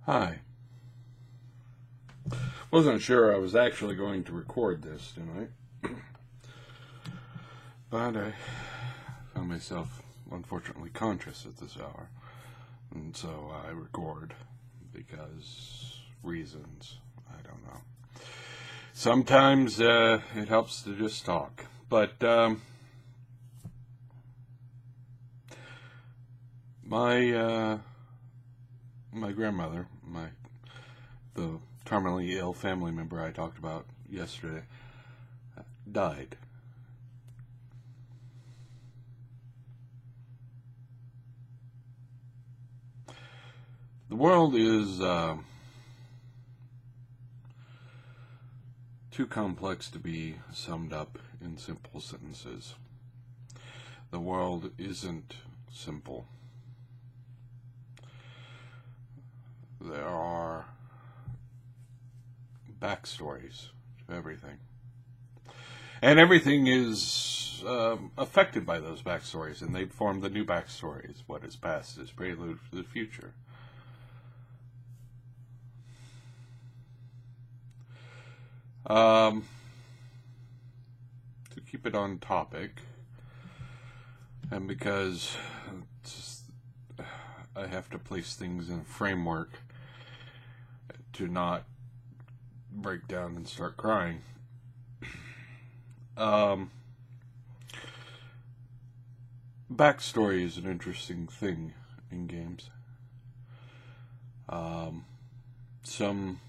Hi. Wasn't sure I was actually going to record this tonight, but I found myself unfortunately conscious at this hour, and so I record because reasons. I don't know. Sometimes it helps to just talk, but my grandmother, the terminally ill family member I talked about yesterday, died. The world is too complex to be summed up in simple sentences. The world isn't simple. There are backstories to everything. And everything is affected by those backstories, and they form the new backstories. What is past is prelude to the future. To keep it on topic, and because I have to place things in a framework to not break down and start crying. Backstory is an interesting thing in games. Some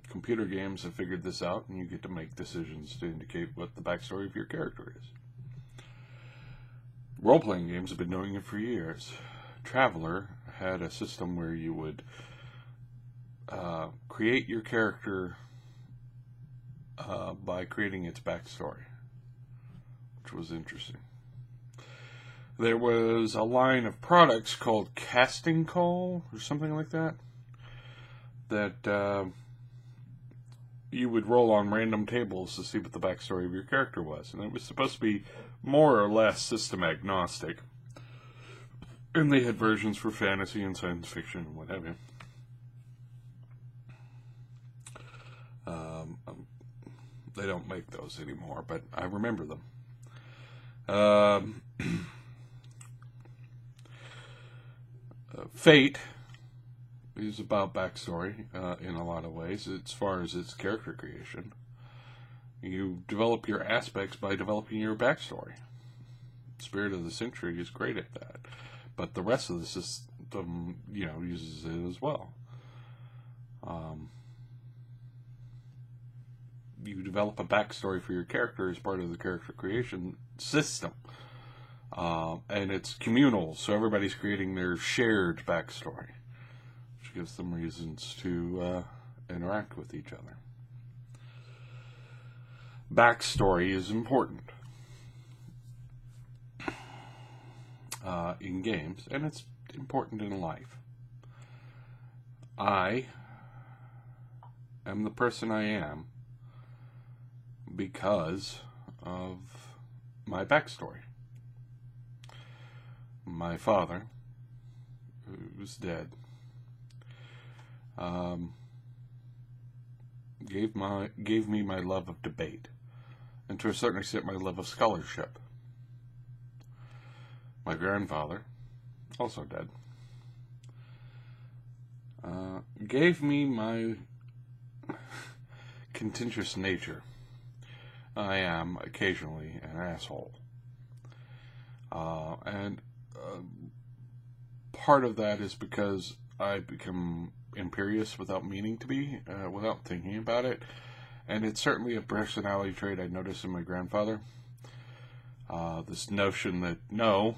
computer games have figured this out, and you get to make decisions to indicate what the backstory of your character is. Role-playing games have been doing it for years. Traveler had a system where you would create your character by creating its backstory, which was interesting. There was a line of products called Casting Call, or something like that, that you would roll on random tables to see what the backstory of your character was. And it was supposed to be more or less system agnostic. And they had versions for fantasy and science fiction and what have you. They don't make those anymore, but I remember them. Fate is about backstory in a lot of ways, as far as its character creation. You develop your aspects by developing your backstory. Spirit of the Century is great at that, but the rest of the system, uses it as well. You develop a backstory for your character as part of the character creation system. And it's communal, so everybody's creating their shared backstory, which gives them reasons to interact with each other. Backstory is important in games, and it's important in life. I am the person I am because of my backstory. My father, who's dead, gave me my love of debate, and to a certain extent my love of scholarship. My grandfather, also dead, gave me my contentious nature. I am occasionally an asshole. And part of that is because I become imperious without meaning to be, without thinking about it. And it's certainly a personality trait I noticed in my grandfather. This notion that, no,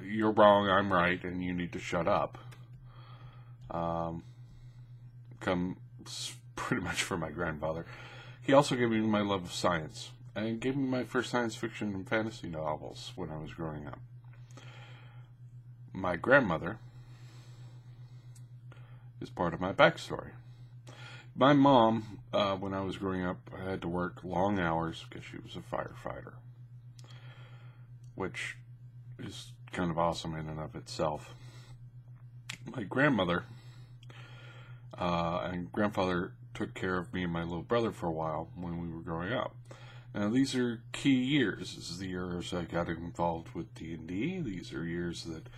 you're wrong, I'm right, and you need to shut up, comes pretty much from my grandfather. He also gave me my love of science, and gave me my first science fiction and fantasy novels when I was growing up. My grandmother is part of my backstory. My mom, when I was growing up, I had to work long hours because she was a firefighter, which is kind of awesome in and of itself. My grandmother And grandfather took care of me and my little brother for a while when we were growing up. Now, these are key years. This is the years I got involved with D&D. These are years that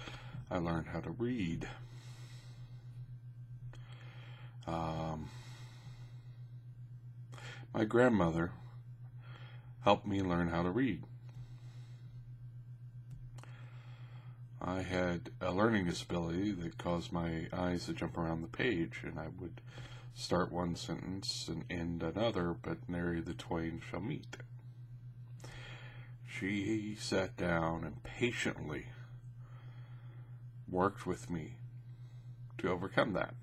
I learned how to read. My grandmother helped me learn how to read. I had a learning disability that caused my eyes to jump around the page, and I would start one sentence and end another, but nary the twain shall meet. She sat down and patiently worked with me to overcome that.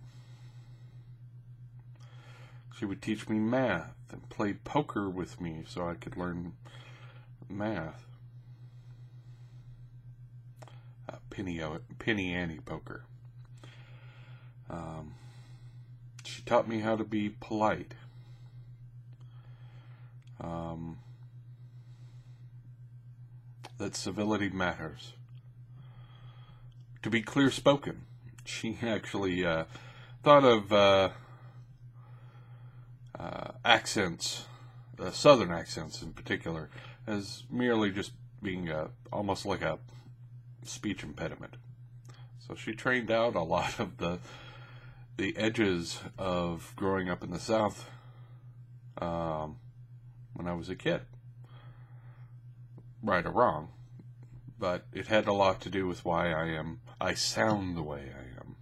She would teach me math and play poker with me so I could learn math. Penny ante poker. She taught me how to be polite. That civility matters. To be clear-spoken. She actually thought of accents, southern accents in particular, as merely just being almost like a speech impediment. So she trained out a lot of the edges of growing up in the South when I was a kid. Right or wrong. But it had a lot to do with why I sound the way I am.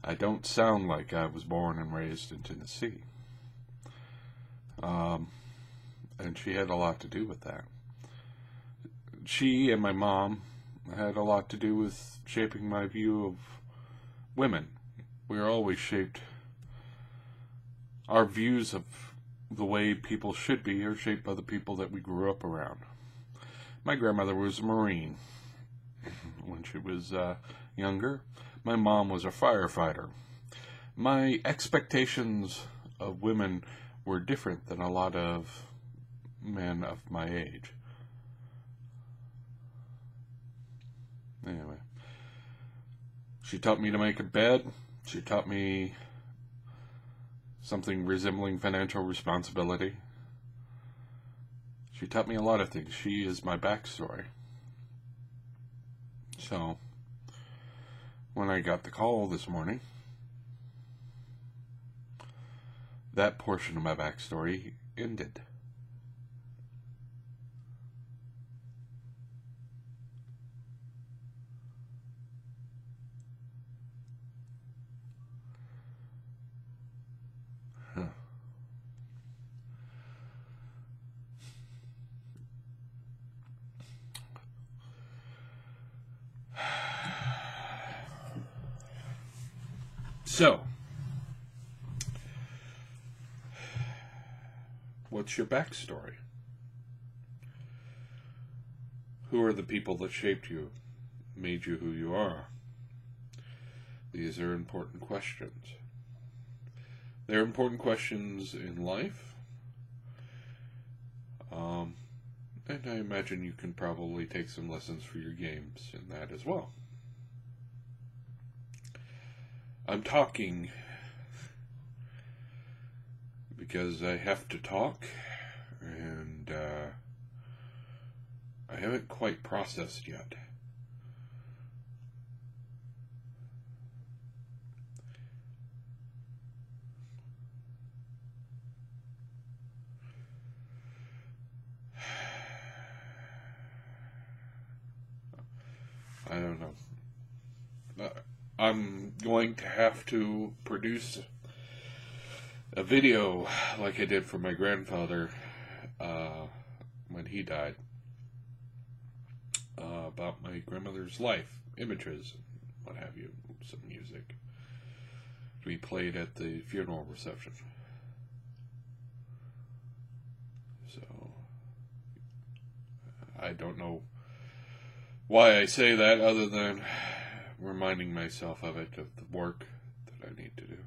I don't sound like I was born and raised in Tennessee. And she had a lot to do with that. She and my mom had a lot to do with shaping my view of women. We were always shaped, our views of the way people should be are shaped by the people that we grew up around. My grandmother was a Marine when she was younger. My mom was a firefighter. My expectations of women were different than a lot of men of my age. Anyway, she taught me to make a bed. She taught me something resembling financial responsibility. She taught me a lot of things. She is my backstory. So, when I got the call this morning, that portion of my backstory ended. So, what's your backstory? Who are the people that shaped you, made you who you are? These are important questions. They're important questions in life. And I imagine you can probably take some lessons for your games in that as well. I'm talking because I have to talk, and I haven't quite processed yet. I don't know. I'm going to have to produce a video like I did for my grandfather when he died about my grandmother's life, images, what have you, some music to be played at the funeral reception. So, I don't know why I say that other than reminding myself of it, of the work that I need to do.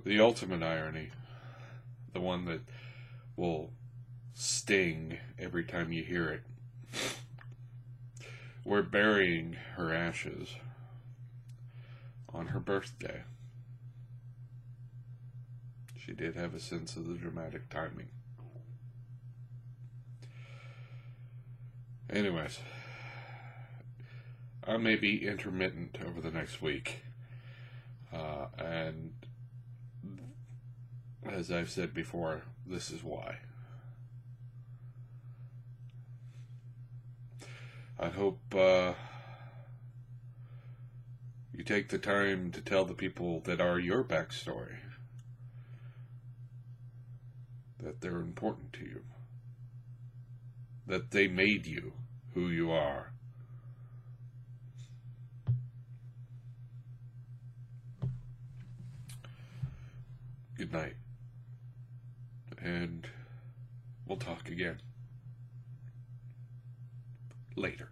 The ultimate irony, the one that will sting every time you hear it, We're burying her ashes on her birthday. She did have a sense of the dramatic timing. Anyways, I may be intermittent over the next week. And as I've said before, this is why. I hope you take the time to tell the people that are your backstory that they're important to you, that they made you who you are. Good night, and we'll talk again later.